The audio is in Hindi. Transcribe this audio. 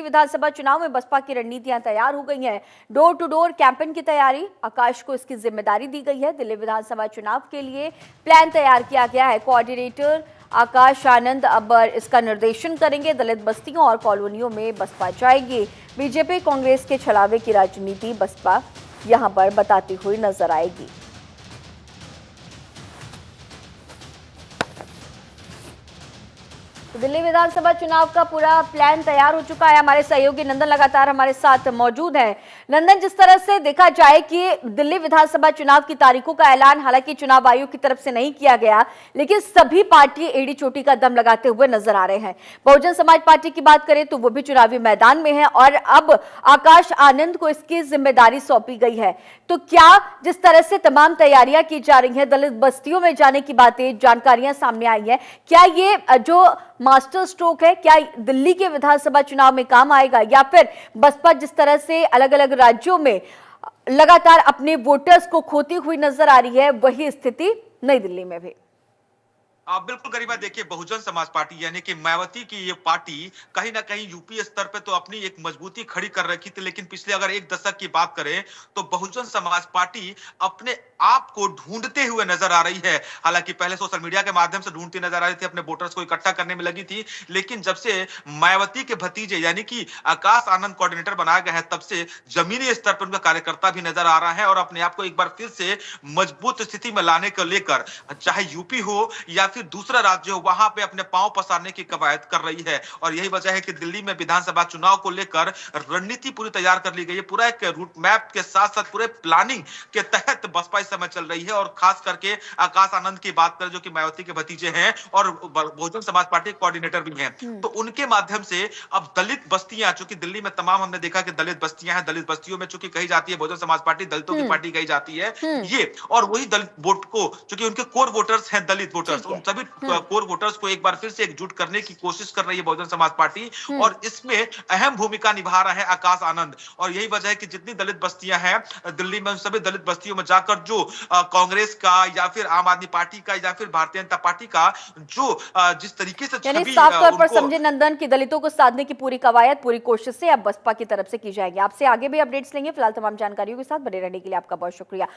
विधानसभा चुनाव में बसपा की रणनीतियां तैयार हो गई हैं। डोर टू डोर कैंपेन की तैयारी, आकाश को इसकी जिम्मेदारी दी गई है। दिल्ली विधानसभा चुनाव के लिए प्लान तैयार किया गया है। कोऑर्डिनेटर आकाश आनंद अब इसका निर्देशन करेंगे। दलित बस्तियों और कॉलोनियों में बसपा जाएगी। बीजेपी कांग्रेस के छलावे की राजनीति बसपा यहां पर बताती हुई नजर आएगी। तो दिल्ली विधानसभा चुनाव का पूरा प्लान तैयार हो चुका है। हमारे सहयोगी नंदन लगातार हमारे साथ मौजूद हैं। नंदन, जिस तरह से देखा जाए कि दिल्ली विधानसभा चुनाव की तारीखों का ऐलान हालांकि चुनाव आयोग की तरफ से नहीं किया गया, लेकिन सभी पार्टी एड़ी चोटी का दम लगाते हुए नजर आ रहे हैं। बहुजन समाज पार्टी की बात करें तो वो भी चुनावी मैदान में है और अब आकाश आनंद को इसकी जिम्मेदारी सौंपी गई है। तो क्या जिस तरह से तमाम तैयारियां की जा रही हैं, दलित बस्तियों में जाने की बातें, जानकारियां सामने आई है, क्या ये जो मास्टर स्ट्रोक है, क्या दिल्ली के विधानसभा चुनाव में काम आएगा, या फिर बसपा जिस तरह से अलग अलग राज्यों में लगातार अपने वोटर्स को खोती हुई नजर आ रही है, वही स्थिति नई दिल्ली में भी? बिल्कुल गरिमा, देखिए बहुजन समाज पार्टी यानी कि मायावती की ये पार्टी कहीं ना कहीं यूपी स्तर पे तो अपनी एक मजबूती खड़ी कर रखी थी, लेकिन पिछले अगर एक दशक की बात करें तो बहुजन समाज पार्टी अपने आप को ढूंढते हुए नजर आ रही है। हालांकि पहले सोशल मीडिया के माध्यम से ढूंढती नजर आ रही थी, अपने वोटर्स को इकट्ठा करने में लगी थी, लेकिन जब से मायावती के भतीजे यानी कि आकाश आनंद कोऑर्डिनेटर बनाया गया है, तब से जमीनी स्तर पर उनका कार्यकर्ता भी नजर आ रहा है और अपने आप को एक बार फिर से मजबूत स्थिति में लाने को लेकर चाहे यूपी हो या फिर दूसरा राज्य हो, वहां पे अपने पांव पसारने की कवायद कर रही है। और यही वजह है कि दिल्ली में विधानसभा चुनाव को लेकर रणनीति पूरी तैयार कर ली गई है। पूरा एक रूट मैप के साथ साथ पूरे प्लानिंग के तहत बसपा इस समय चल रही है। और खास करके आकाश आनंद की बात करें जो कि मायावती के भतीजे हैं और बहुजन समाज पार्टी के कोऑर्डिनेटर भी हैं, तो उनके माध्यम से अब दलित बस्तियां, चूंकि दिल्ली में तमाम हमने देखा कि दलित बस्तियां हैं, दलित बस्तियों में चूंकि कही जाती है बहुजन समाज पार्टी दलितों की पार्टी कही जाती है ये, और वही दलित वोट को, चूंकि उनके कोर वोटर्स हैं दलित वोटर्स, उन सभी कोर वोटर्स को एक बार फिर से एकजुट करने की कोशिश कर रही है बहुजन समाज पार्टी, और इसमें अहम भूमिका निभा रहा है आकाश आनंद। और यही वजह है कि जितनी दलित बस्तियां हैं दिल्ली में, उन सभी दलित बस्तियों में जाकर जो कांग्रेस का या फिर आम आदमी पार्टी का या फिर भारतीय जनता पार्टी का जो जिस तरीके से यानी साफ तौर पर समझे नंदन की दलितों को साधने की पूरी कवायद, पूरी कोशिश से अब बसपा की तरफ से की जाएगी। आपसे आगे भी अपडेट्स लेंगे। फिलहाल तमाम जानकारियों के साथ बने रहने के लिए आपका बहुत शुक्रिया।